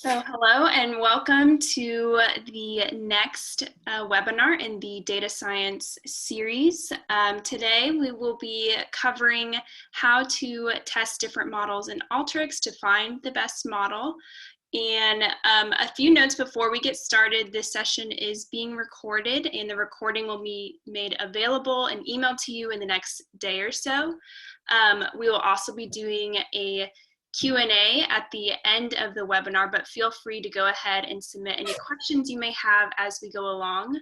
So hello and welcome to the next webinar in the data science series. Today we will be covering how to test different models in Alteryx to find the best model. And a few notes before we get started: this session is being recorded and the recording will be made available and emailed to you in the next day or so. We will also be doing a Q&A at the end of the webinar, but feel free to go ahead and submit any questions you may have as we go along.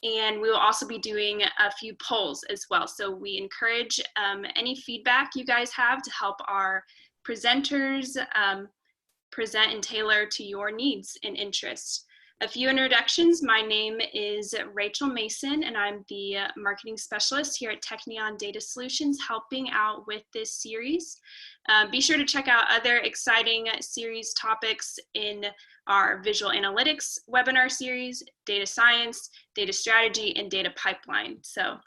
And we will also be doing a few polls as well. So we encourage any feedback you guys have to help our presenters present and tailor to your needs and interests. A few introductions: my name is Rachel Mason and I'm the marketing specialist here at Technion Data Solutions, helping out with this series. Be sure to check out other exciting series topics in our visual analytics webinar series, data science, data strategy, and data pipeline. So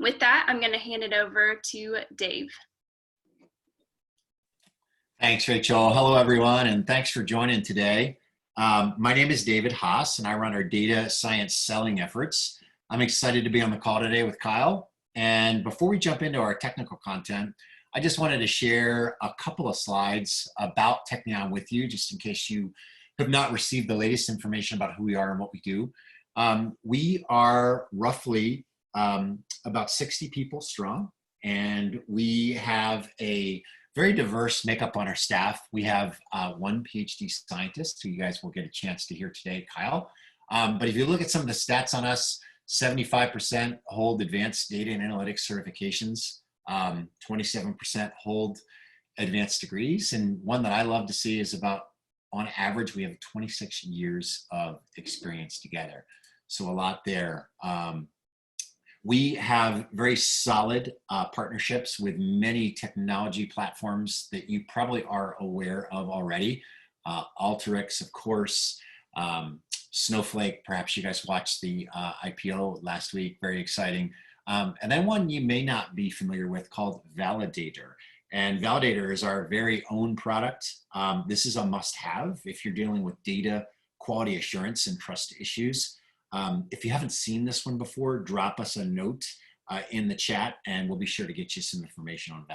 with that, I'm going to hand it over to Dave. Thanks, Rachel. Hello, everyone, and thanks for joining today. My name is David Haas, and I run our data science selling efforts. I'm excited to be on the call today with Kyle. And before we jump into our technical content, I just wanted to share a couple of slides about Technion with you, just in case you have not received the latest information about who we are and what we do. We are roughly about 60 people strong, and we have a very diverse makeup on our staff. We have one PhD scientist who you guys will get a chance to hear today, Kyle. But if you look at some of the stats on us, 75% hold advanced data and analytics certifications, 27% hold advanced degrees. And one that I love to see is about, on average, we have 26 years of experience together. So a lot there. We have very solid partnerships with many technology platforms that you probably are aware of already. Alteryx, of course, Snowflake, perhaps you guys watched the IPO last week, very exciting. And then one you may not be familiar with called Validator. And Validator is our very own product. This is a must-have if you're dealing with data quality assurance and trust issues. If you haven't seen this one before, drop us a note in the chat and we'll be sure to get you some information on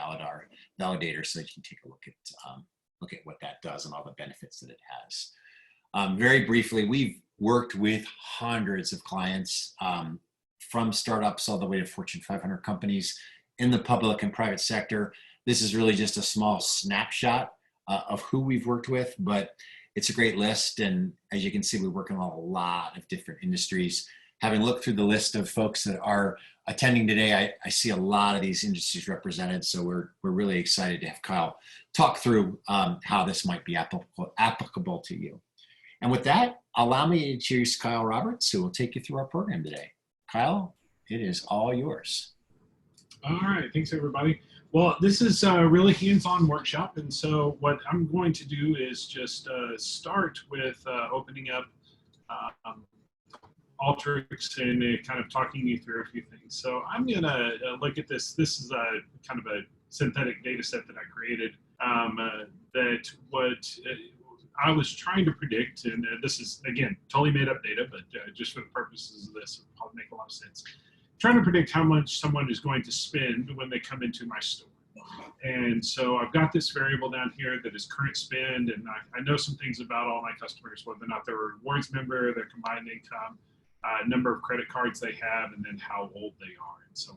Validator so that you can take a look at what that does and all the benefits that it has. Very briefly, we've worked with hundreds of clients from startups all the way to Fortune 500 companies in the public and private sector. This is really just a small snapshot of who we've worked with, but it's a great list, and as you can see, we work in a lot of different industries. Having looked through the list of folks that are attending today, I see a lot of these industries represented, so we're really excited to have Kyle talk through how this might be applicable to you. And with that, allow me to introduce Kyle Roberts, who will take you through our program today. Kyle, it is all yours. All right, thanks everybody. Well, this is a really hands-on workshop, and so what I'm going to do is just start with opening up Alteryx and kind of talking you through a few things. So I'm going to look at this. This is a kind of a synthetic data set that I created that what I was trying to predict, and this is, again, totally made up data, but just for the purposes of this, it'll probably make a lot of sense. Trying to predict how much someone is going to spend when they come into my store. And so I've got this variable down here that is current spend, and I know some things about all my customers, whether or not they're a rewards member, their combined income, number of credit cards they have, and then how old they are. And so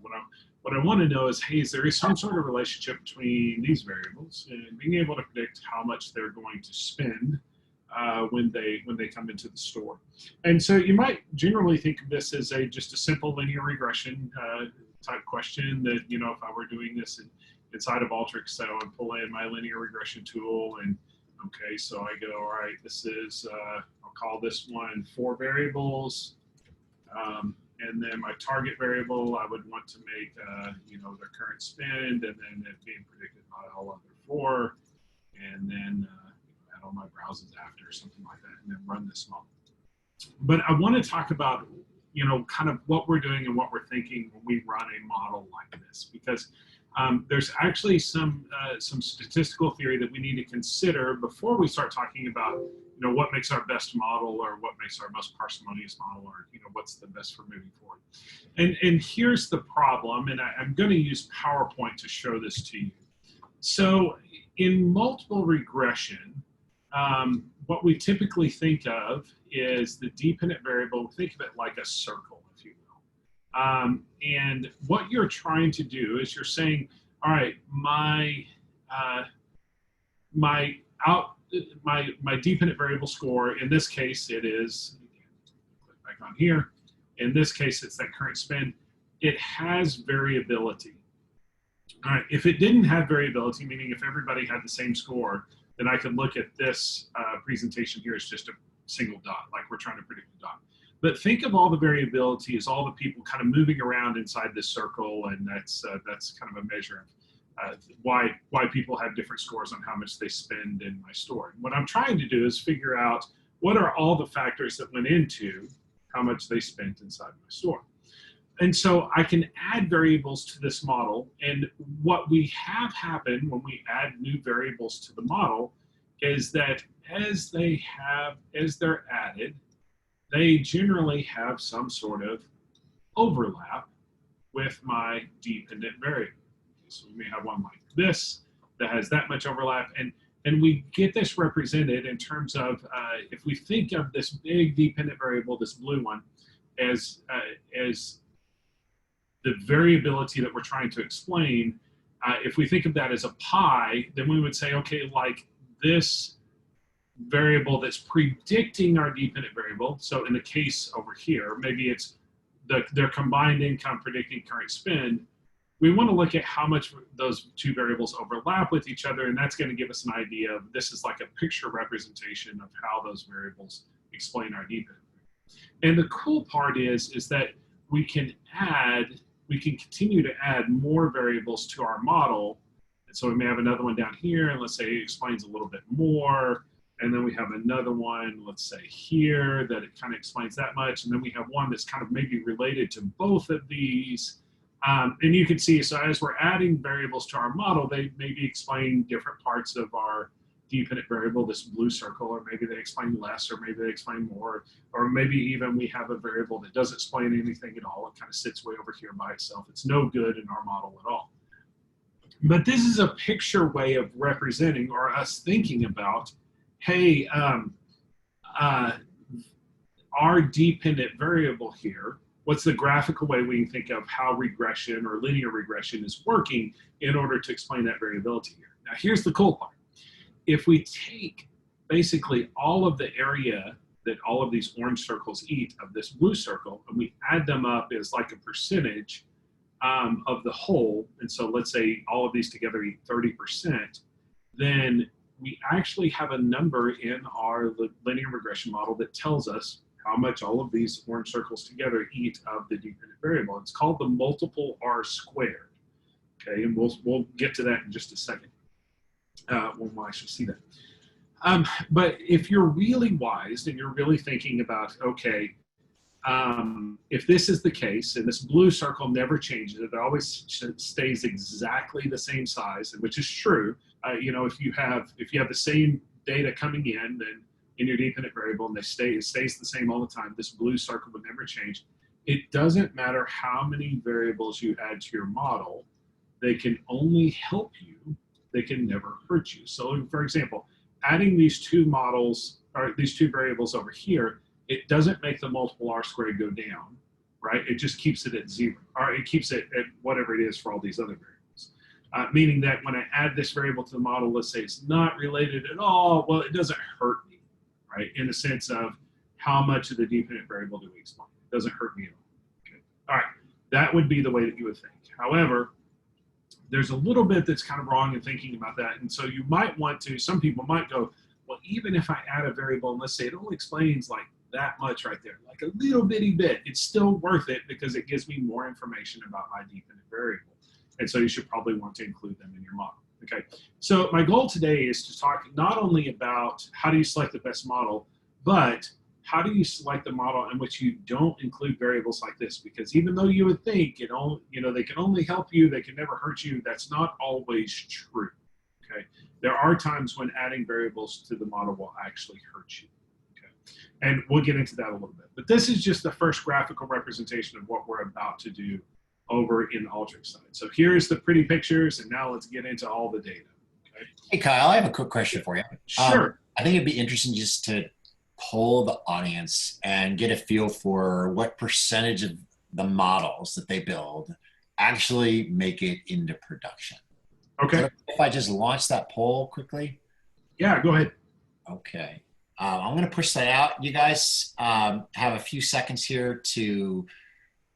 what I want to know is, hey, is there some sort of relationship between these variables and being able to predict how much they're going to spend when they come into the store. And so you might generally think of this as just a simple linear regression type question that, you know, if I were doing this inside of Alteryx, so I would pull in my linear regression tool and, okay, so I go, all right, this is, I'll call this one 4 variables. And then my target variable, I would want to make, you know, their current spend, and then it being predicted by all other 4, and then add all my browses after, something like that, and then run this model. But I want to talk about, you know, kind of what we're doing and what we're thinking when we run a model like this, because there's actually some statistical theory that we need to consider before we start talking about, what makes our best model, or what makes our most parsimonious model, or what's the best for moving forward. And here's the problem, and I'm going to use PowerPoint to show this to you. So in multiple regression, what we typically think of is the dependent variable. Think of it like a circle, if you will. And what you're trying to do is you're saying, all right, my dependent variable score, in this case, it is, click back on here. In this case, it's that current spin. It has variability. All right, if it didn't have variability, meaning if everybody had the same score, then I could look at this presentation here as just a single dot, like we're trying to predict a dot. But think of all the variability as all the people kind of moving around inside this circle, and that's kind of a measure of why people have different scores on how much they spend in my store. What I'm trying to do is figure out what are all the factors that went into how much they spent inside my store. And so I can add variables to this model, and what we have happen when we add new variables to the model is that as they're added, they generally have some sort of overlap with my dependent variable. So we may have one like this that has that much overlap, and we get this represented in terms of if we think of this big dependent variable, this blue one, as the variability that we're trying to explain. If we think of that as a pie, then we would say, okay, like this variable that's predicting our dependent variable. So in the case over here, maybe it's their combined income predicting current spend. We want to look at how much those two variables overlap with each other, and that's going to give us an idea of, this is like a picture representation of how those variables explain our dependent variable. And the cool part is that we can continue to add more variables to our model. And so we may have another one down here, and let's say it explains a little bit more. And then we have another one, let's say here, that it kind of explains that much. And then we have one that's kind of maybe related to both of these. And you can see, so as we're adding variables to our model, they maybe explain different parts of our dependent variable, this blue circle, or maybe they explain less, or maybe they explain more, or maybe even we have a variable that doesn't explain anything at all. It kind of sits way over here by itself. It's no good in our model at all. But this is a picture way of representing, or us thinking about, hey, our dependent variable here, what's the graphical way we can think of how regression or linear regression is working in order to explain that variability here. Now, here's the cool part. If we take basically all of the area that all of these orange circles eat of this blue circle, and we add them up as like a percentage of the whole, and so let's say all of these together eat 30%, then we actually have a number in our linear regression model that tells us how much all of these orange circles together eat of the dependent variable. It's called the multiple R squared. Okay, and we'll get to that in just a second. When we'll actually see that. But if you're really wise and you're really thinking about, okay, if this is the case, and this blue circle never changes, it always stays exactly the same size, which is true. If you have the same data coming in, then in your dependent variable, and it stays the same all the time, this blue circle would never change. It doesn't matter how many variables you add to your model, they can only help you, they can never hurt you. So for example, adding these two models, or these two variables over here, it doesn't make the multiple R squared go down, right? It just keeps it at 0, or it keeps it at whatever it is for all these other variables. Meaning that when I add this variable to the model, let's say it's not related at all, well, it doesn't hurt me, right? In the sense of how much of the dependent variable do we explain? It doesn't hurt me at all. Okay. All right, that would be the way that you would think. However, there's a little bit that's kind of wrong in thinking about that. And so you might want to, some people might go, well, even if I add a variable, and let's say it only explains like that much right there, like a little bitty bit, it's still worth it because it gives me more information about my dependent variable. And so you should probably want to include them in your model. Okay, so my goal today is to talk not only about how do you select the best model, but how do you select the model in which you don't include variables like this? Because even though you would think they can only help you, they can never hurt you, that's not always true. Okay, there are times when adding variables to the model will actually hurt you. Okay, and we'll get into that a little bit. But this is just the first graphical representation of what we're about to do over in the Alteryx side. So here's the pretty pictures, and now let's get into all the data. Okay. Hey, Kyle, I have a quick question for you. Sure. I think it'd be interesting just to poll the audience and get a feel for what percentage of the models that they build actually make it into production. Okay. So if I just launch that poll quickly. Yeah, go ahead. Okay. I'm going to push that out. You guys have a few seconds here to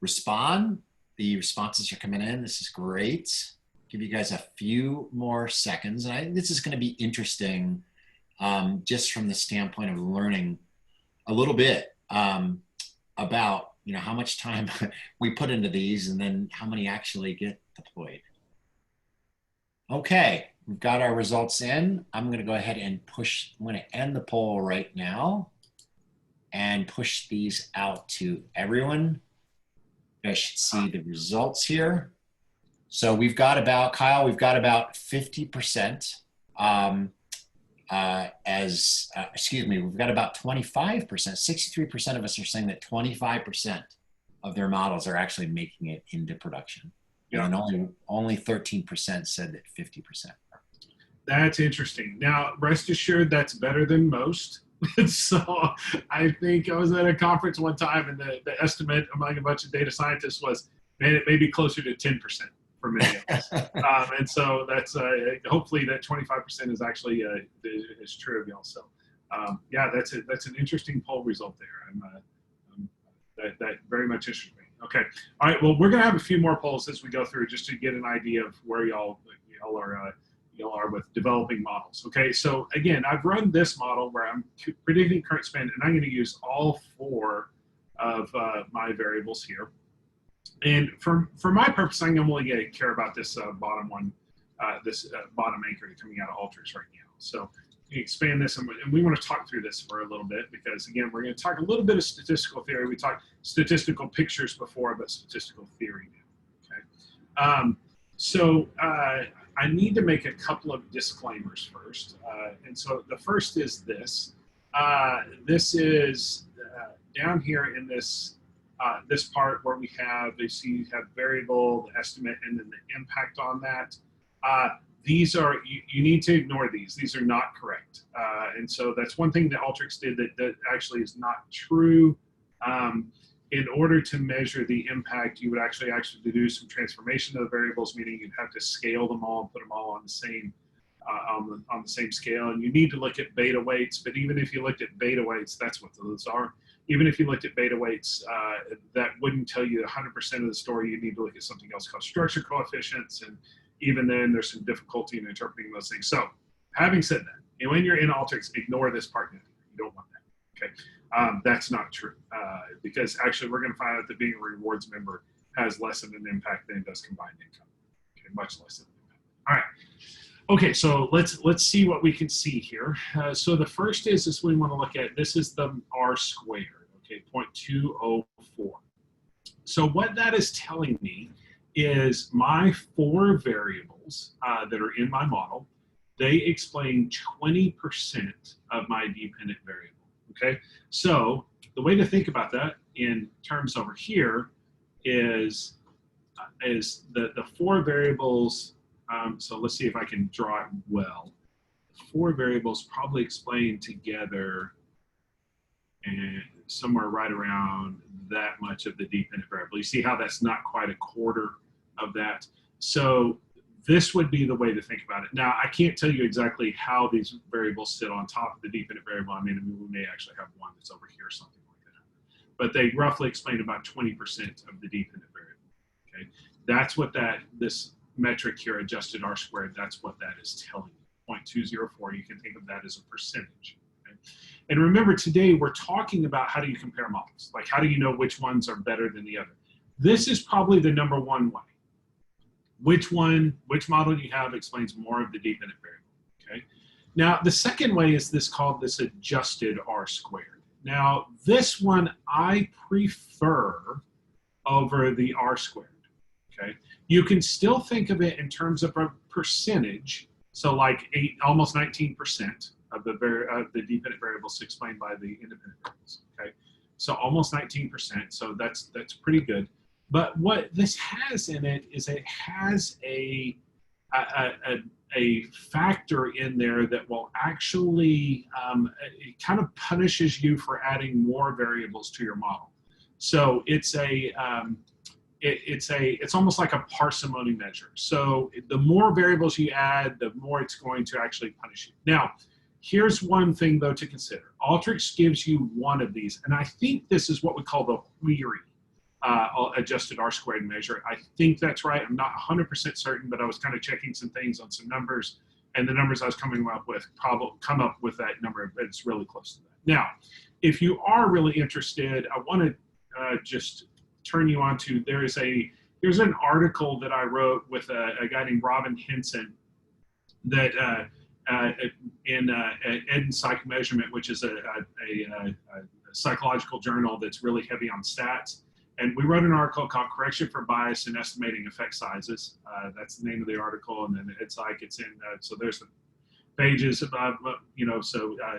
respond. The responses are coming in. This is great. Give you guys a few more seconds. And this is going to be interesting just from the standpoint of learning a little bit about, how much time we put into these and then how many actually get deployed. Okay, we've got our results in. I'm going to go ahead and I'm going to end the poll right now and push these out to everyone. You guys should see the results here. So we've got about, Kyle, we've got about 50% we've got about 25%, 63% of us are saying that 25% of their models are actually making it into production. Yeah. And only 13% said that 50%. That's interesting. Now, rest assured, that's better than most. So I think I was at a conference one time, and the estimate among a bunch of data scientists was, man, it may be closer to 10% for many of us. And so that's hopefully that 25% is actually is true of y'all. So yeah, that's an interesting poll result there. That very much interests me. Okay. All right. Well, we're going to have a few more polls as we go through just to get an idea of where y'all are with developing models. Okay. So again, I've run this model where I'm predicting current spend, and I'm going to use all 4 of my variables here. And for my purpose, I'm only going to care about this bottom one, this bottom anchor coming out of Alteryx right now. So you expand this, and we want to talk through this for a little bit because, again, we're going to talk a little bit of statistical theory. We talked statistical pictures before, but statistical theory now. Okay. So I need to make a couple of disclaimers first. And so the first is this. This is down here in this this part where we have, you have variable, the estimate, and then the impact on that. These are, you need to ignore these. These are not correct. And so that's one thing that Alteryx did that actually is not true. In order to measure the impact, you would actually do some transformation of the variables, meaning you'd have to scale them all and put them all on the same on the same scale. And you need to look at beta weights, but even if you looked at beta weights, that's what those are. Even if you looked at beta weights, that wouldn't tell you 100% of the story. You need to look at something else called structure coefficients, and even then there's some difficulty in interpreting those things. So having said that, when you're in Alteryx, ignore this part. You don't want that, okay? That's not true, because actually we're gonna find out that being a rewards member has less of an impact than it does combined income, okay? Much less of an impact. All right. Okay, so let's see what we can see here. So the first is we want to look at, this is the R squared, okay, 0.204. So what that is telling me is my 4 variables that are in my model, they explain 20% of my dependent variable, okay? So the way to think about that in terms over here is the 4 variables. So let's see if I can draw it well. 4 variables probably explain together and somewhere right around that much of the dependent variable. You see how that's not quite a quarter of that. So this would be the way to think about it. Now, I can't tell you exactly how these variables sit on top of the dependent variable. I mean, we may actually have one that's over here or something like that. But they roughly explain about 20% of the dependent variable, okay? That's what this metric here, adjusted R squared, that's what that is telling you. 0.204, you can think of that as a percentage. Okay? And remember, today we're talking about how do you compare models? Like, how do you know which ones are better than the other? This is probably the number one way. Which model you have explains more of the dependent variable, okay? Now, the second way is called this adjusted R squared. Now, this one I prefer over the R squared, okay? You can still think of it in terms of a percentage, So like almost 19% of the dependent variables explained by the independent variables. Okay, so almost 19%. So that's pretty good. But what this has in it is it has a factor in there that will actually it kind of punishes you for adding more variables to your model. So it's it's almost like a parsimony measure. So the more variables you add, the more it's going to actually punish you. Now, here's one thing though to consider. Alteryx gives you one of these, and I think this is what we call the query adjusted R-squared measure. I think that's right. I'm not 100% certain, but I was kind of checking some things on some numbers, and the numbers I was coming up with probably come up with that number, but it's really close to that. Now, if you are really interested, I want to just turn you on to, here's an article that I wrote with a guy named Robin Henson that in Ed Psych Measurement, which is a psychological journal that's really heavy on stats. And we wrote an article called Correction for Bias in Estimating Effect Sizes. That's the name of the article. And then it's in, so there's the pages about,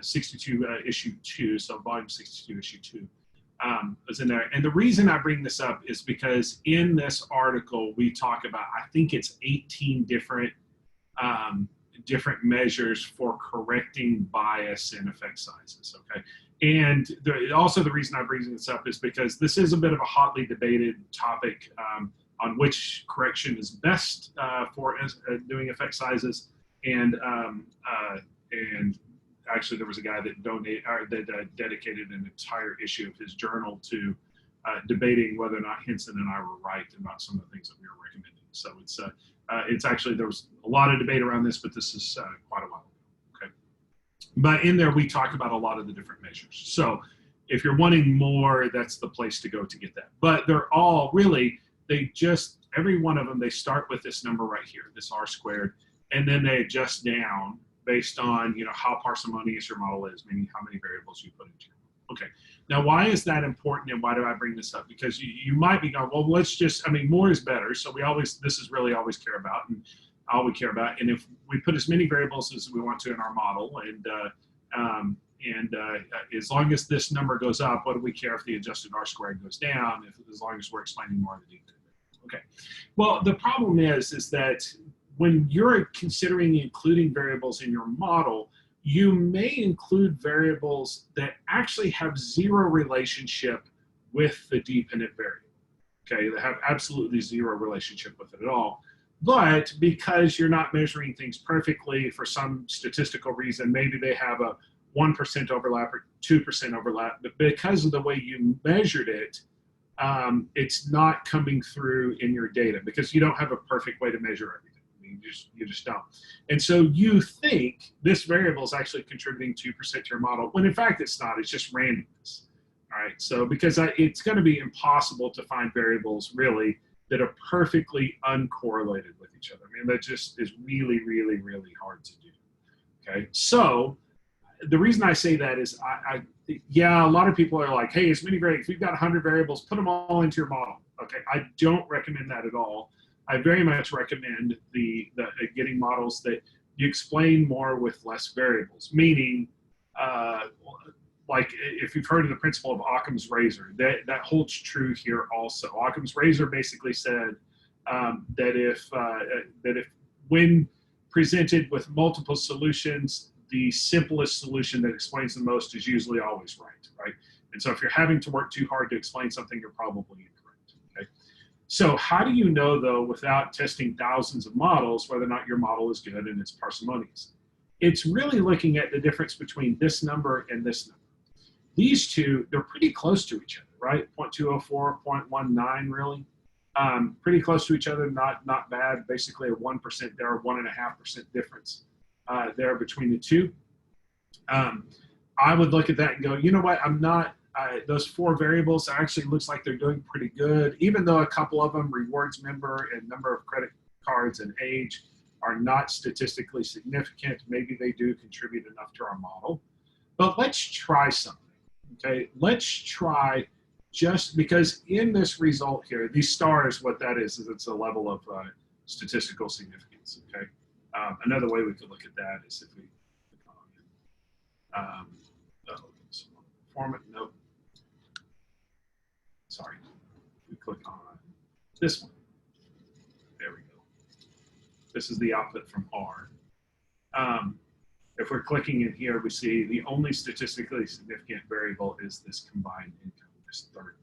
62 issue 2, so volume 62 issue 2 is in there. And the reason I bring this up is because in this article, we talk about, I think it's 18 different measures for correcting bias in effect sizes, okay? And also the reason I bring this up is because this is a bit of a hotly debated topic on which correction is best for doing effect sizes. And actually there was a guy that dedicated an entire issue of his journal to debating whether or not Henson and I were right about some of the things that we were recommending. So it's actually, there was a lot of debate around this, but this is quite a while ago. Okay. But in there, we talk about a lot of the different measures. So if you're wanting more, that's the place to go to get that. But they're all really, every one of them, they start with this number right here, this R-squared, and then they adjust down based on, how parsimonious your model is, meaning how many variables you put into your model. Okay. Now, why is that important, and why do I bring this up? Because you might be going, well, more is better. So this is really all we care about, and all we care about. And if we put as many variables as we want to in our model, and as long as this number goes up, what do we care if the adjusted R-squared goes down, as long as we're explaining more of the detail? Okay. Well, the problem is that when you're considering including variables in your model, you may include variables that actually have zero relationship with the dependent variable. Okay, they have absolutely zero relationship with it at all. But because you're not measuring things perfectly for some statistical reason, maybe they have a 1% overlap or 2% overlap, but because of the way you measured it, it's not coming through in your data because you don't have a perfect way to measure everything. You just don't. And so you think this variable is actually contributing 2% to your model, when in fact it's not, it's just randomness. All right, so because it's going to be impossible to find variables really that are perfectly uncorrelated with each other. I mean, that just is really, really, really hard to do. Okay, so the reason I say that is a lot of people are like, hey, as many variables, we've got 100 variables, put them all into your model. Okay, I don't recommend that at all. I very much recommend the getting models that you explain more with less variables, meaning like if you've heard of the principle of Occam's razor, that holds true here also. Occam's razor basically said that if when presented with multiple solutions, the simplest solution that explains the most is usually always right? And so if you're having to work too hard to explain something, you're probably incorrect, okay? So how do you know, though, without testing thousands of models, whether or not your model is good and it's parsimonious? It's really looking at the difference between this number and this number. These two, they're pretty close to each other, right? 0.204, 0.19, really. Pretty close to each other, not bad. Basically a 1% there, or 1.5% difference there between the two. I would look at that and go, you know what, those 4 variables actually looks like they're doing pretty good, even though a couple of them, rewards member and number of credit cards and age, are not statistically significant. Maybe they do contribute enough to our model. But let's try something, okay? Let's try, just because in this result here, these stars, what that is it's a level of statistical significance, okay? Another way we could look at that is if we click on format, nope. Sorry, we click on this one. There we go. This is the output from R. If we're clicking in here, we see the only statistically significant variable is this combined income, this third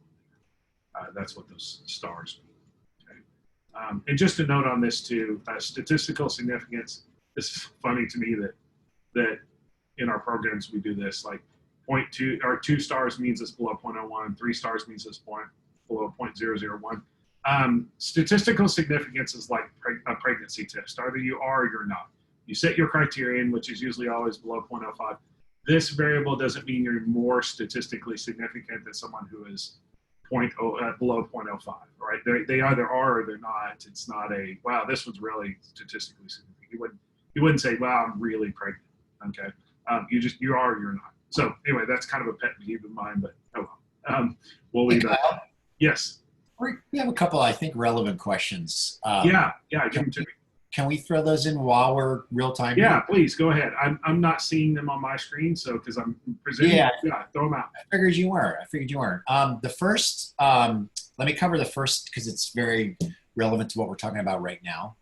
one. That's what those stars mean. Okay? And just a note on this too, statistical significance. This is funny to me that in our programs we do this, like 0.2 or 2 stars means it's below 0.01, 3 stars means it's below 0.001. Statistical significance is like a pregnancy test. Either you are or you're not. You set your criterion, which is usually always below 0.05. This variable doesn't mean you're more statistically significant than someone who is below 0.05, right? They either are or they're not. It's not a, wow, this one's really statistically significant. You wouldn't say, wow, I'm really pregnant, okay? You are or you're not. So anyway, that's kind of a pet peeve of mine, but oh well. We'll leave that. Yes? We have a couple, I think, relevant questions. Yeah, give them to me. Can we throw those in while we're real time? Yeah, please go ahead. I'm not seeing them on my screen, so because I'm presuming. Yeah, throw them out. I figured you weren't. The first, let me cover the first because it's very relevant to what we're talking about right now.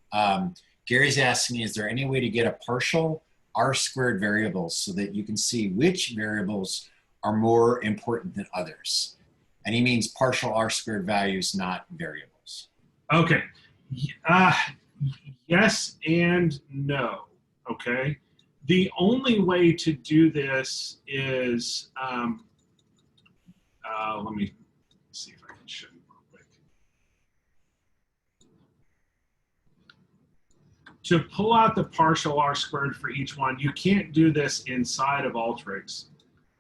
Gary's asking, is there any way to get a partial R-squared variables so that you can see which variables are more important than others? And he means partial R-squared values, not variables. Okay. Yes and no, okay? The only way to do this is, let me see if I can show you real quick. To pull out the partial R-squared for each one, you can't do this inside of Alteryx,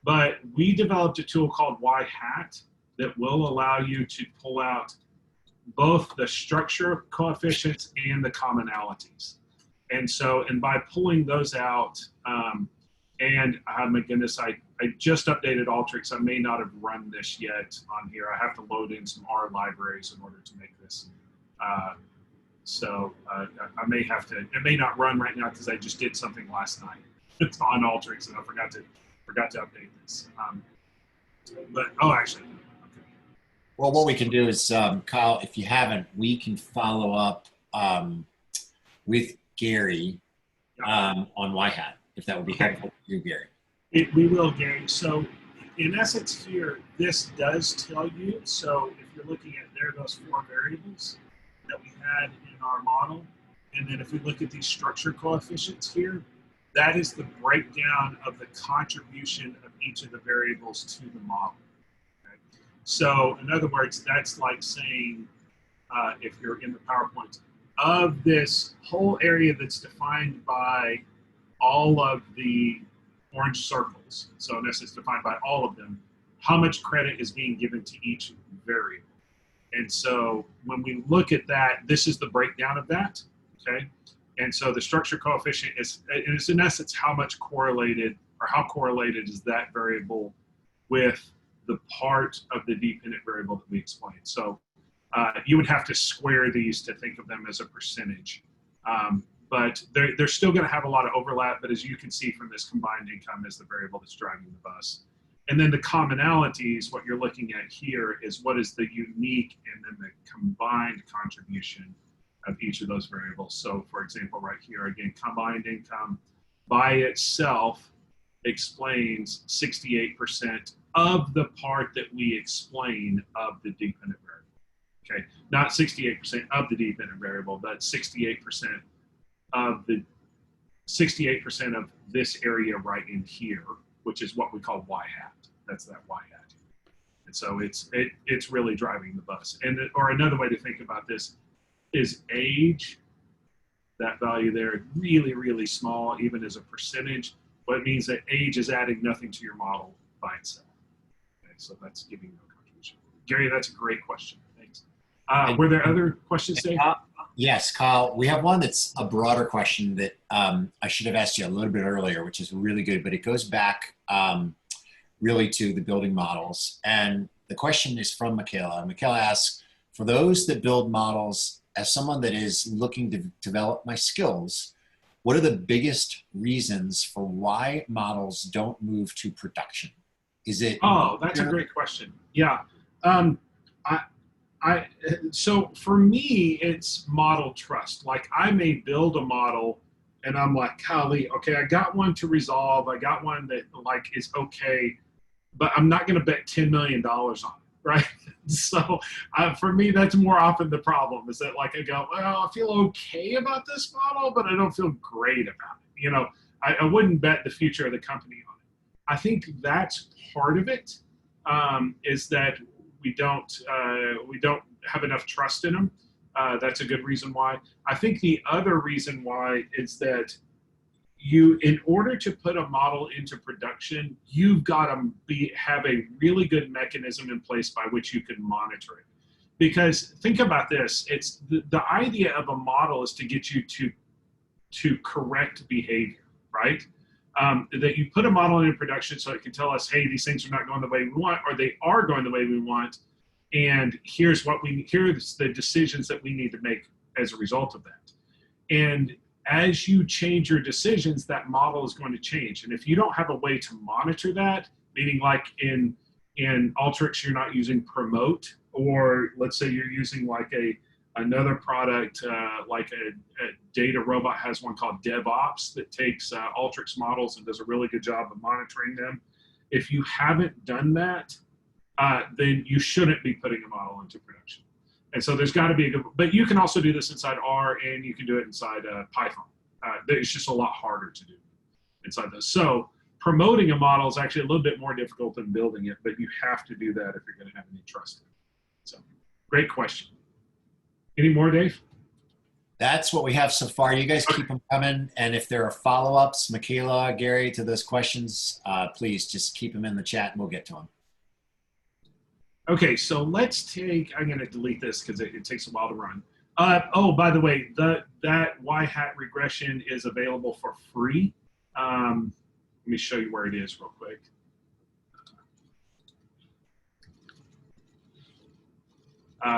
but we developed a tool called Y-hat that will allow you to pull out both the structure coefficients and the commonalities. And by pulling those out, and my goodness, I just updated Alteryx. I may not have run this yet on here. I have to load in some R libraries in order to make this. I may have to, it may not run right now because I just did something last night. It's on Alteryx and I forgot to update this. Actually, well, what we can do is, Kyle, if you haven't, we can follow up with Gary on Y-hat, if that would be helpful to you, Gary. We will, Gary. So in essence here, this does tell you, so if you're looking at those 4 variables that we had in our model, and then if we look at these structure coefficients here, that is the breakdown of the contribution of each of the variables to the model. So in other words, that's like saying, if you're in the PowerPoint, of this whole area that's defined by all of the orange circles, so in essence defined by all of them, how much credit is being given to each variable. And so when we look at that, this is the breakdown of that, okay? And so the structure coefficient is in essence how much correlated, or how correlated is that variable with the part of the dependent variable that we explained. So you would have to square these to think of them as a percentage. But they're still going to have a lot of overlap, but as you can see from this, combined income is the variable that's driving the bus. And then the commonalities, what you're looking at here is what is the unique and then the combined contribution of each of those variables. So for example, right here, again, combined income by itself explains 68% of the part that we explain of the dependent variable. Okay, not 68% of the dependent variable, but 68% of this area right in here, which is what we call Y-hat. That's that Y-hat. And so it's really driving the bus. Or another way to think about this is age. That value there, really, really small, even as a percentage. But it means that age is adding nothing to your model by itself. Okay, so that's giving no contribution. Gary, that's a great question. Thanks. Were there other questions, Dave? Yes, Kyle. We have one that's a broader question that I should have asked you a little bit earlier, which is really good, but it goes back really to the building models. And the question is from Michaela. Michaela asks, for those that build models, as someone that is looking to develop my skills, what are the biggest reasons for why models don't move to production? Is it? Oh, that's a great question. Yeah. Um, so for me, it's model trust. Like I may build a model and I'm like, golly, okay, I got one to resolve. I got one that like is okay, but I'm not going to bet $10 million on it, right? So for me, that's more often the problem is that like I go, well, I feel okay about this model, but I don't feel great about it. You know, I wouldn't bet the future of the company on it. I think that's part of it, is that we don't have enough trust in them. That's a good reason why. I think the other reason why is that in order to put a model into production, you've got to have a really good mechanism in place by which you can monitor it. Because think about this: it's the idea of a model is to get you to correct behavior, right? That you put a model into production so it can tell us, hey, these things are not going the way we want, or they are going the way we want, and here's the decisions that we need to make as a result of that. And as you change your decisions, that model is going to change. And if you don't have a way to monitor that, meaning like in Alteryx, you're not using promote, or let's say you're using like another product, like a data robot has one called DevOps that takes Alteryx models and does a really good job of monitoring them. If you haven't done that, then you shouldn't be putting a model into production. And so there's got to be a good, but you can also do this inside R and you can do it inside Python. It's just a lot harder to do inside those. So promoting a model is actually a little bit more difficult than building it, but you have to do that if you're going to have any trust in it. So great question. Any more, Dave? That's what we have so far. You guys keep them coming. And if there are follow-ups, Michaela, Gary, to those questions, please just keep them in the chat and we'll get to them. Okay, so let's take, I'm going to delete this because it takes a while to run. Oh, by the way, that Y-hat regression is available for free. Let me show you where it is real quick.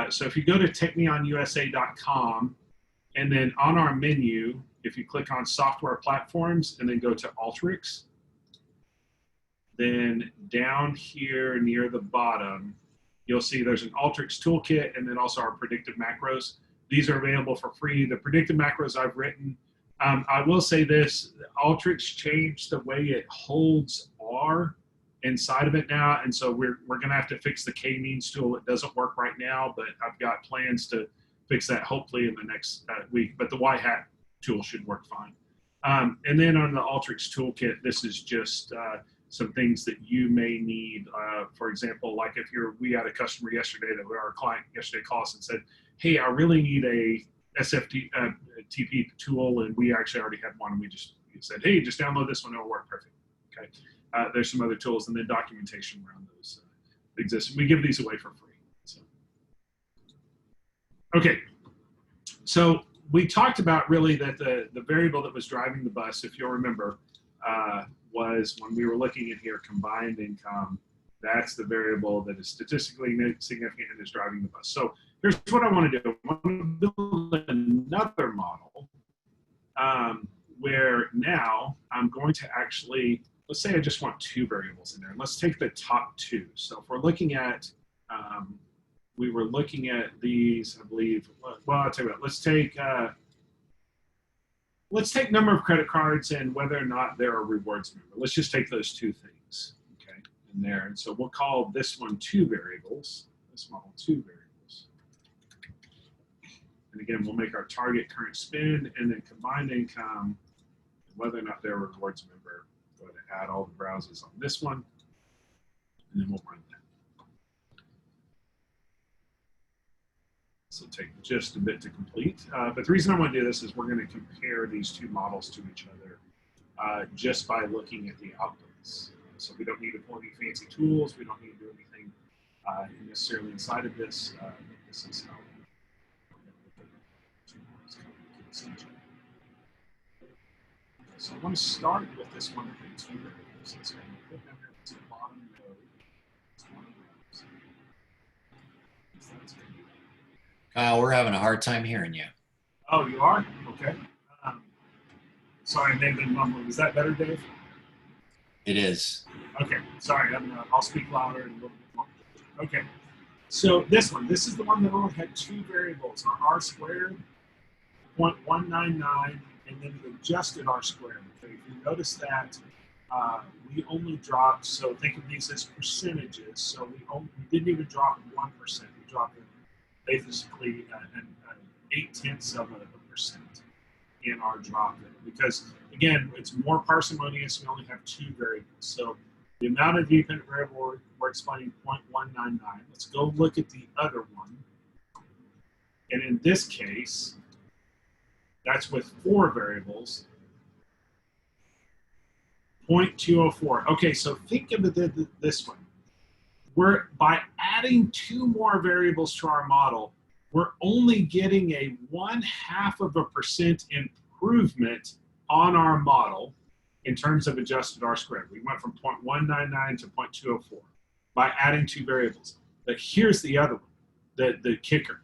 So if you go to technionyusa.com, and then on our menu, if you click on software platforms and then go to Alteryx, then down here near the bottom, you'll see there's an Alteryx toolkit and then also our predictive macros. These are available for free. The predictive macros I've written, I will say this, Alteryx changed the way it holds R inside of it now, and so we're gonna have to fix the k-means tool. It doesn't work right now, but I've got plans to fix that hopefully in the next week, but the Y-hat tool should work fine. And then on the Alteryx toolkit, this is just some things that you may need. For example, like if we had a customer yesterday our client yesterday called us and said, hey, I really need a SFTP tool, and we actually already had one, and we said, hey, just download this one, it'll work perfect. Okay. There's some other tools, and then documentation around those exists. We give these away for free. So. Okay, so we talked about really that the variable that was driving the bus, if you'll remember, was when we were looking at here, combined income. That's the variable that is statistically significant and is driving the bus. So here's what I want to do. I want to build another model where now I'm going to actually, let's say I just want two variables in there. Let's take the top two. So if we're looking at, we were looking at these, I believe, well, I'll tell you what, let's take number of credit cards and whether or not they're a rewards member. Let's just take those two things, okay, in there. And so we'll call this one two variables, this model two variables. And again, we'll make our target current spend and then combined income, and whether or not they're a rewards member. Go ahead and add all the browsers on this one, and then we'll run that. So take just a bit to complete. But the reason I want to do this is we're going to compare these two models to each other just by looking at the outputs. So we don't need to pull any fancy tools. We don't need to do anything necessarily inside of this. This is how so I want to start with this one with two variables. So I'm going to put them into the bottom node. Kyle, we're having a hard time hearing you. Oh, you are? Okay. Sorry, I may have been mumbling. Is that better, Dave? It is. Okay, sorry, I'll speak louder and a little bit more. Okay, so this is the one that only had two variables, our R squared, 0.199, and then the adjusted R squared. Okay, if you notice that we only dropped, so think of these as percentages, so we didn't even drop 1%, we dropped basically an 0.8% in our drop in, because again, it's more parsimonious. We only have two variables. So the amount of dependent variable we're explaining 0.199. Let's go look at the other one. And in this case, that's with four variables. 0.204. Okay, so think of it this way. By adding two more variables to our model, we're only getting a 0.5% improvement on our model in terms of adjusted R squared. We went from 0.199 to 0.204 by adding two variables. But here's the other one, the kicker.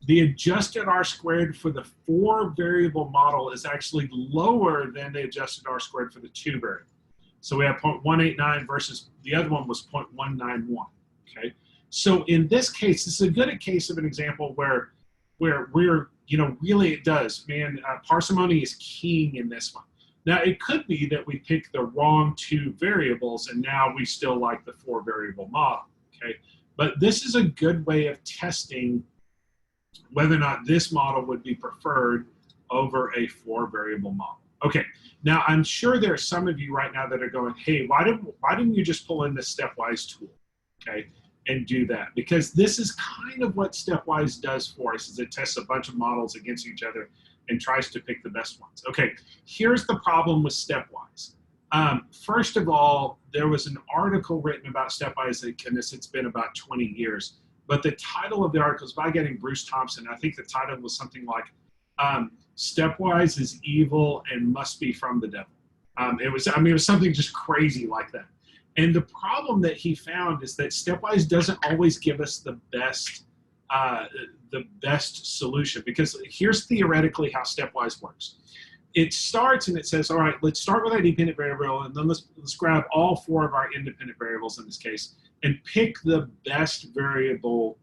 The adjusted R squared for the four variable model is actually lower than the adjusted R squared for the two variable. So we have 0.189 versus the other one was 0.191, okay? So in this case, this is a good case of an example where we're, really it does, man, parsimony is king in this one. Now, it could be that we picked the wrong two variables and now we still like the four variable model, okay? But this is a good way of testing whether or not this model would be preferred over a four variable model. Okay, now I'm sure there are some of you right now that are going, hey, why didn't you just pull in the stepwise tool, okay, and do that? Because this is kind of what stepwise does for us, is it tests a bunch of models against each other and tries to pick the best ones. Okay, here's the problem with stepwise. First of all, there was an article written about stepwise, and it's been about 20 years, but the title of the article is by a guy named Bruce Thompson. I think the title was something like, stepwise is evil and must be from the devil. It was something just crazy like that. And the problem that he found is that stepwise doesn't always give us the best solution, because here's theoretically how stepwise works. It starts and it says, all right, let's start with our dependent variable, and then let's grab all four of our independent variables in this case and pick the best variable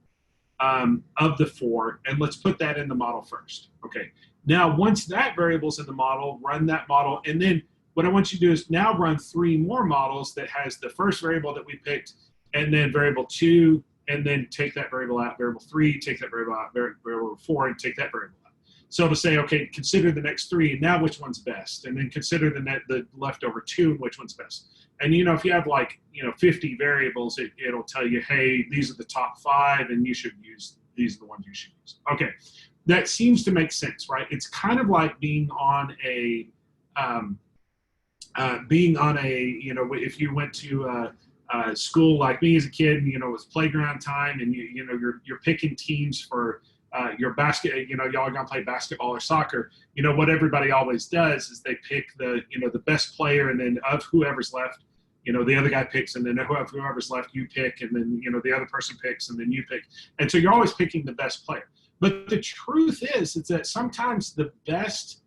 of the four, and let's put that in the model first. Okay. Now, once that variable's in the model, run that model, and then what I want you to do is now run three more models that has the first variable that we picked, and then variable 2, and then take that variable out, variable 3, take that variable out, variable 4, and take that variable out. So to say, okay, consider the next 3, and now which one's best, and then consider the leftover 2, and which one's best. And if you have 50 variables, it'll tell you, hey, these are the top 5, and these are the ones you should use. Okay, that seems to make sense, right? It's kind of like being on a if you went to school like me as a kid, and it was playground time, and you're picking teams for your basket, y'all are gonna play basketball or soccer. What everybody always does is they pick the best player, and then of whoever's left, the other guy picks, and then whoever's left, you pick, and then the other person picks, and then you pick, and so you're always picking the best player. But the truth is that sometimes the best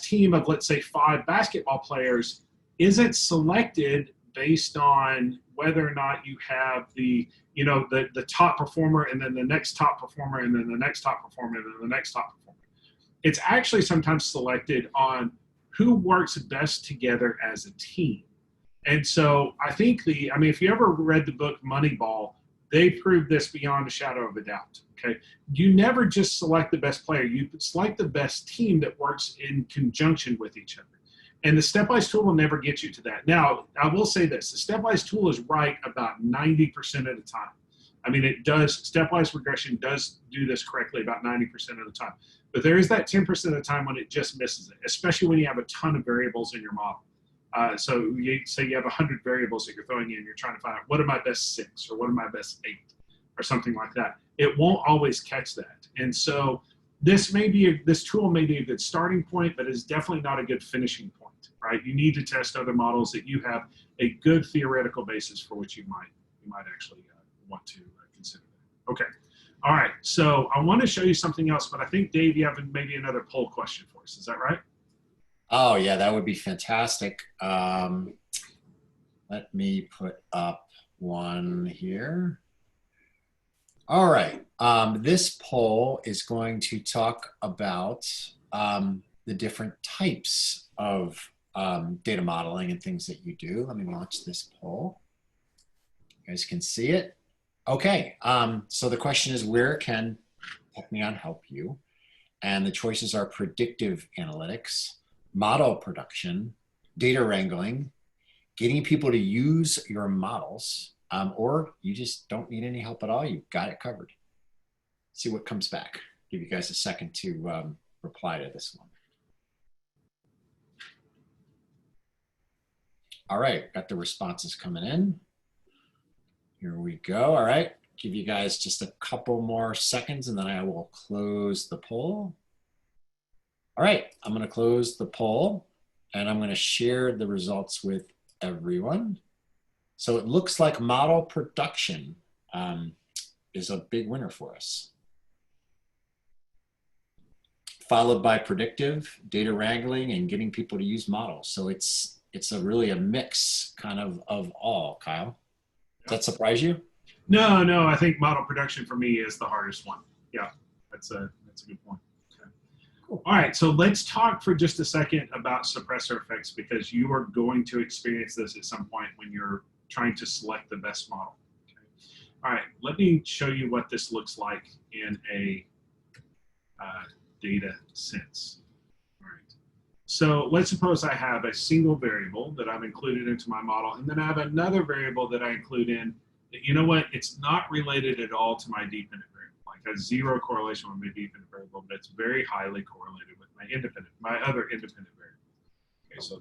team of, let's say, 5 basketball players isn't selected based on whether or not you have the top performer, and then the next top performer, and then the next top performer, and then the next top performer. It's actually sometimes selected on who works best together as a team. And so I think if you ever read the book Moneyball, they proved this beyond a shadow of a doubt. Okay, you never just select the best player; you select the best team that works in conjunction with each other. And the stepwise tool will never get you to that. Now, I will say this: the stepwise tool is right about 90% of the time. It does. Stepwise regression does do this correctly about 90% of the time. But there is that 10% of the time when it just misses it, especially when you have a ton of variables in your model. So you say you have 100 variables that you're throwing in, you're trying to find out what are my best 6 or what are my best 8 or something like that. It won't always catch that. And so this tool may be a good starting point, but it's definitely not a good finishing point, right? You need to test other models that you have a good theoretical basis for which you might actually want to consider that. Okay. All right. So I want to show you something else, but I think, Dave, you have maybe another poll question for us. Is that right? Oh, yeah, that would be fantastic. Let me put up one here. All right. This poll is going to talk about the different types of data modeling and things that you do. Let me launch this poll. You guys can see it. Okay. So the question is, where can Technion help you? And the choices are predictive analytics, model production, data wrangling, getting people to use your models, or you just don't need any help at all. You've got it covered. See what comes back. Give you guys a second to reply to this one. All right, got the responses coming in. Here we go. All right, give you guys just a couple more seconds and then I will close the poll. All right, I'm going to close the poll and I'm going to share the results with everyone. So it looks like model production is a big winner for us, followed by predictive, data wrangling, and getting people to use models. So it's really a mix kind of all. Kyle, does that surprise you? No, I think model production for me is the hardest one. Yeah, that's a good point. Okay. Cool. All right, so let's talk for just a second about suppressor effects, because you are going to experience this at some point when you're trying to select the best model. Okay. All right, let me show you what this looks like in a data sense. All right. So let's suppose I have a single variable that I've included into my model, and then I have another variable that I include in that, you know what, it's not related at all to my dependent variable. Like a zero correlation with my dependent variable, but it's very highly correlated with my other independent variable. Okay, so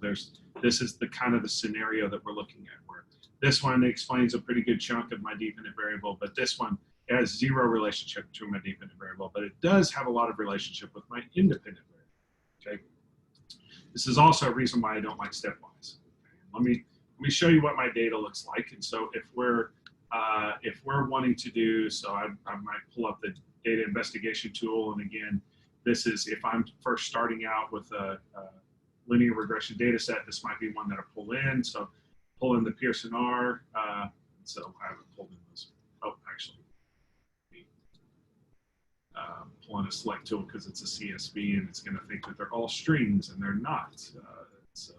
this is the kind of the scenario that we're looking at, where this one explains a pretty good chunk of my dependent variable, but this one has zero relationship to my dependent variable, but it does have a lot of relationship with my independent variable. Okay. This is also a reason why I don't like stepwise. Okay. Let me show you what my data looks like. And so if we're wanting to do, so I might pull up the data investigation tool. And again, this is if I'm first starting out with a linear regression data set, this might be one that I pull in. So pull in the Pearson R. So I haven't pulled in those. Oh, actually. Pull in a select tool because it's a CSV and it's going to think that they're all strings, and they're not. So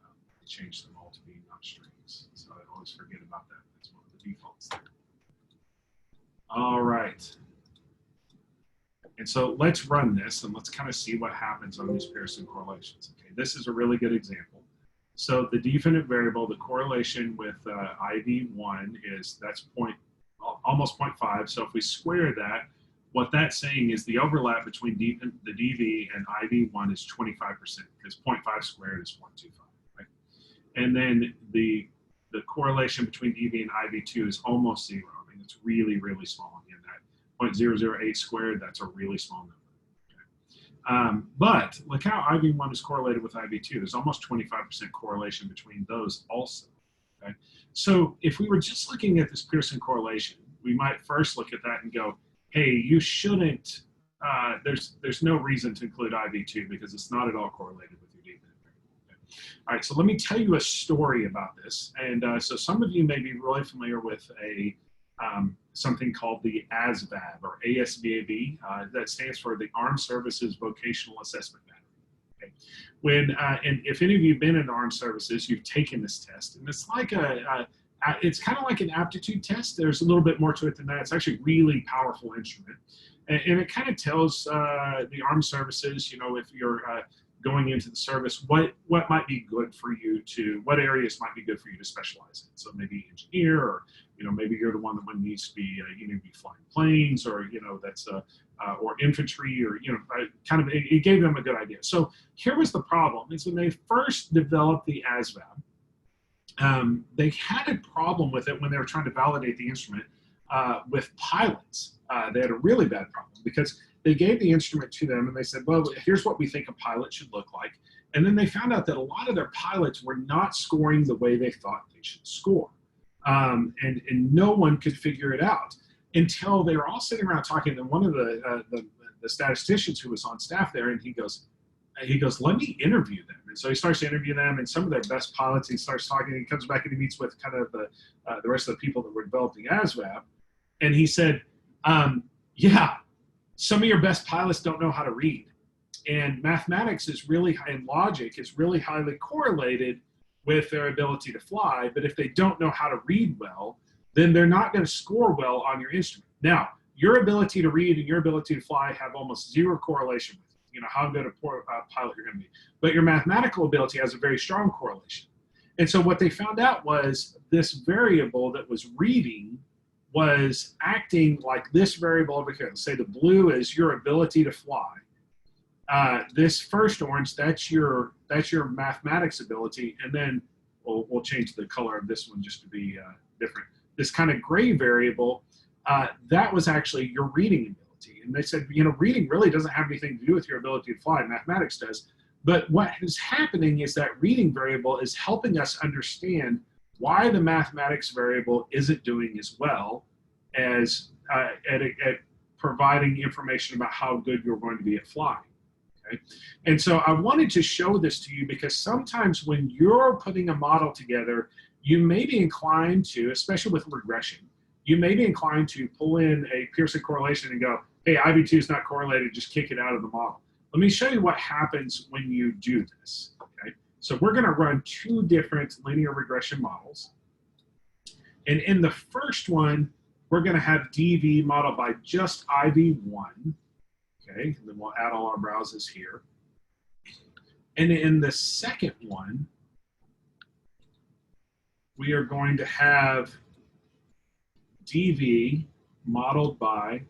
I changed them all to be not strings. So I always forget about that. That's one of the defaults there. All right. And so let's run this and let's kind of see what happens on these Pearson correlations. Okay, this is a really good example. So the dependent variable, the correlation with IV1 that's almost 0.5. So if we square that, what that's saying is the overlap between the DV and IV1 is 25%, because 0.5 squared is 0.25, right? And then the correlation between DV and IV2 is almost zero. I mean, it's really, really small. Again, that 0.008 squared, that's a really small number. Okay. But look how IV1 is correlated with IV2. There's almost 25% correlation between those also. Okay? So if we were just looking at this Pearson correlation, we might first look at that and go, hey, you shouldn't, there's no reason to include IV2 because it's not at all correlated with your dependent variable. Okay. All right, so let me tell you a story about this. And so some of you may be really familiar with something called the Asvab, or ASVAB. That stands for the Armed Services Vocational Assessment Battery. Okay. And if any of you have been in armed services, you've taken this test, and it's like it's kind of like an aptitude test. There's a little bit more to it than that. It's actually a really powerful instrument. And it kind of tells the armed services, you know, if you're going into the service, what might be good for you what areas might be good for you to specialize in. So maybe engineer, or, you know, maybe you're the one that needs to be, you need to be flying planes, or, you know, that's, or infantry, or, you know, kind of, it gave them a good idea. So here was the problem, is when they first developed the Asvab, they had a problem with it when they were trying to validate the instrument with pilots. They had a really bad problem because they gave the instrument to them and they said, well, here's what we think a pilot should look like. And then they found out that a lot of their pilots were not scoring the way they thought they should score. And no one could figure it out until they were all sitting around talking. And one of the statisticians who was on staff there, and he goes, he goes, let me interview them. And so he starts to interview them, and some of their best pilots, he starts talking, and he comes back and he meets with kind of the rest of the people that were developing Asvab. And he said, yeah, some of your best pilots don't know how to read. And mathematics is really, and logic is really highly correlated with their ability to fly. But if they don't know how to read well, then they're not going to score well on your instrument. Now, your ability to read and your ability to fly have almost zero correlation with it, you know, how good a pilot you're going to be. But your mathematical ability has a very strong correlation. And so what they found out was this variable that was reading was acting like this variable over here. Say the blue is your ability to fly. This first orange, that's your mathematics ability, and then we'll change the color of this one just to be different. This kind of gray variable, that was actually your reading ability. And they said, you know, reading really doesn't have anything to do with your ability to fly. Mathematics does. But what is happening is that reading variable is helping us understand why the mathematics variable isn't doing as well as at providing information about how good you're going to be at flying. Okay? And so I wanted to show this to you because sometimes when you're putting a model together, you may be inclined to, especially with regression, you may be inclined to pull in a Pearson correlation and go, hey, IV2 is not correlated, just kick it out of the model. Let me show you what happens when you do this. Okay? So we're going to run two different linear regression models. And in the first one, we're going to have DV modeled by just IV1. Okay, and then we'll add all our browses here. And in the second one, we are going to have DV modeled by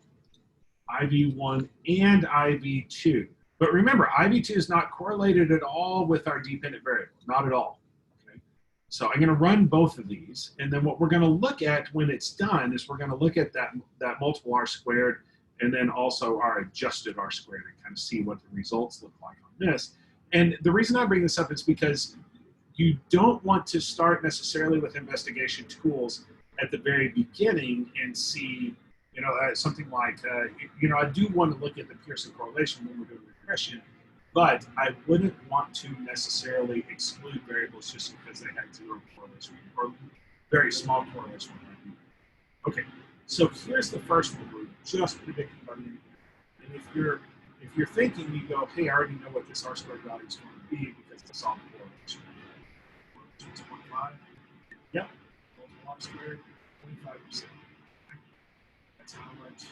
IV1 and IV2. But remember, IV2 is not correlated at all with our dependent variable, not at all. Okay? So I'm going to run both of these, and then what we're going to look at when it's done is we're going to look at that multiple R squared, and then also our adjusted R squared, and kind of see what the results look like on this. And the reason I bring this up is because you don't want to start necessarily with investigation tools at the very beginning and see, you know, something like, you know, I do want to look at the Pearson correlation when we're doing regression, but I wouldn't want to necessarily exclude variables just because they had zero correlation or very small correlation. Okay, so here's the first one. We're just predicting by the end. And if you're thinking, you go, hey, I already know what this R squared value is going to be because I saw the correlation. 2.5. Yep. R squared, 25%. That's how much.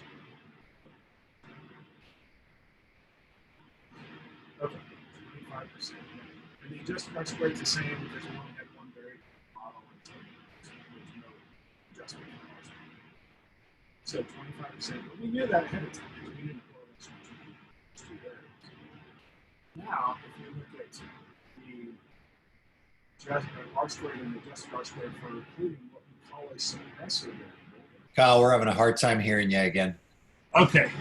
Okay, 25%. And the adjusted R squared is the same because we only had one variable model and there's no adjustment for R squared. So 25%. But we knew that ahead of time because we knew the correlation between these two variables. Now, if you look at the R squared and the adjusted R squared for including what we call a suppressor variable. Kyle, we're having a hard time hearing you again. Okay,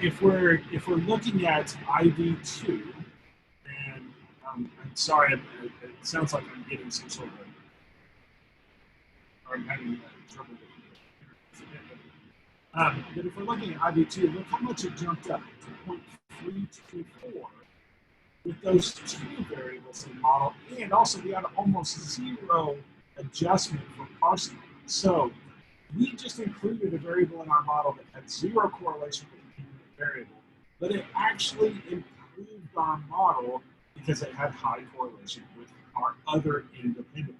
if we're looking at IV2, and I'm sorry, it sounds like I'm getting some sort of, or I'm having trouble with it. But if we're looking at IV2, look how much it jumped up to 0.324 with those two variables in the model, and also we had almost zero adjustment for parsimony. So we just included a variable in our model that had zero correlation with the dependent variable, but it actually improved our model because it had high correlation with our other independent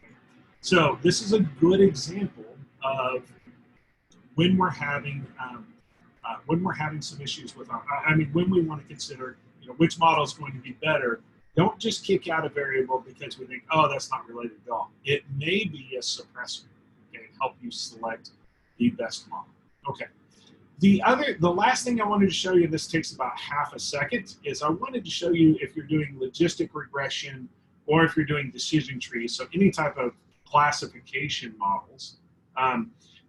variable. So this is a good example of when we're having some issues with our, when we want to consider, you know, which model is going to be better. Don't just kick out a variable because we think, oh, that's not related at all. It may be a suppressor. Help you select the best model. Okay. The last thing I wanted to show you, this takes about half a second, is I wanted to show you if you're doing logistic regression or if you're doing decision trees, so any type of classification models,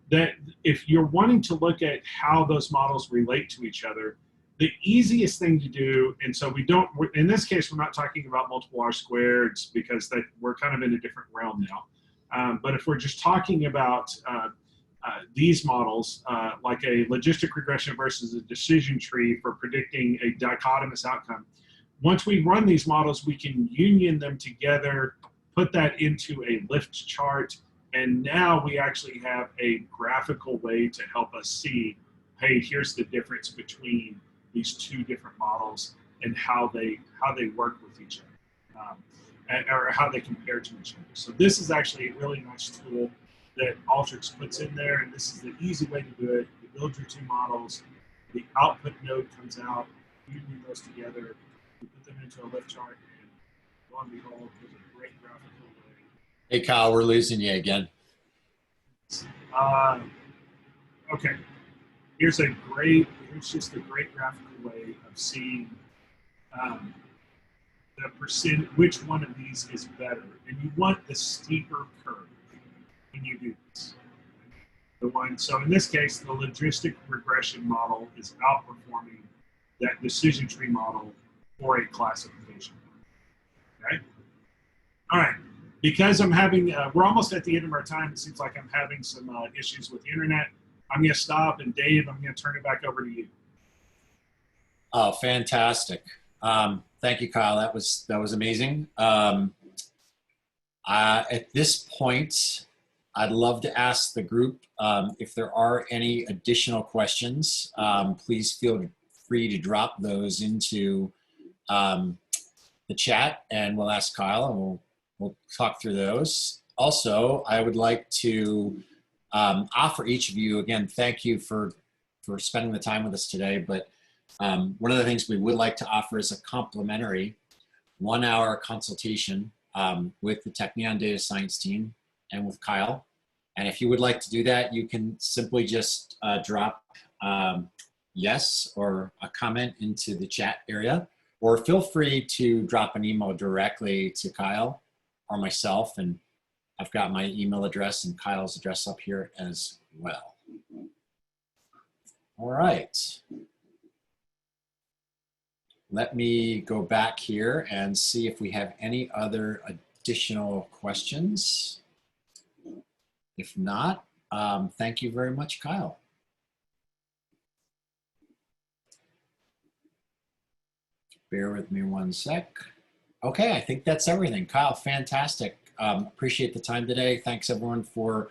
that if you're wanting to look at how those models relate to each other, the easiest thing to do, and so in this case, we're not talking about multiple R squareds because we're kind of in a different realm now. But if we're just talking about these models, like a logistic regression versus a decision tree for predicting a dichotomous outcome, once we run these models, we can union them together, put that into a lift chart, and now we actually have a graphical way to help us see, hey, here's the difference between these two different models and how they work with each other, or how they compare to each other. So this is actually a really nice tool that Alteryx puts in there, and this is the easy way to do it. You build your two models, the output node comes out, you union those together, you put them into a lift chart, and lo and behold, there's a great graphical way. Hey, Kyle, we're losing you again. Okay, here's just a great graphical way of seeing the percent, which one of these is better. And you want the steeper curve when you do this. So in this case, the logistic regression model is outperforming that decision tree model for a classification. Okay? All right. Because I'm having, we're almost at the end of our time. It seems like I'm having some issues with the internet. I'm going to stop, and Dave, I'm going to turn it back over to you. Oh, fantastic. Thank you, Kyle. That was amazing. At this point, I'd love to ask the group if there are any additional questions. Please feel free to drop those into the chat, and we'll ask Kyle, and we'll talk through those. Also, I would like to offer each of you, again, thank you for spending the time with us today, but one of the things we would like to offer is a complimentary 1-hour consultation with the Technion Data Science team and with Kyle. And if you would like to do that, you can simply just drop yes or a comment into the chat area, or feel free to drop an email directly to Kyle or myself, and I've got my email address and Kyle's address up here as well. All right. Let me go back here and see if we have any other additional questions. If not, thank you very much, Kyle. Bear with me one sec. Okay, I think that's everything. Kyle, fantastic. Appreciate the time today. Thanks everyone for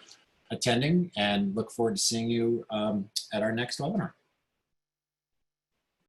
attending, and look forward to seeing you at our next webinar.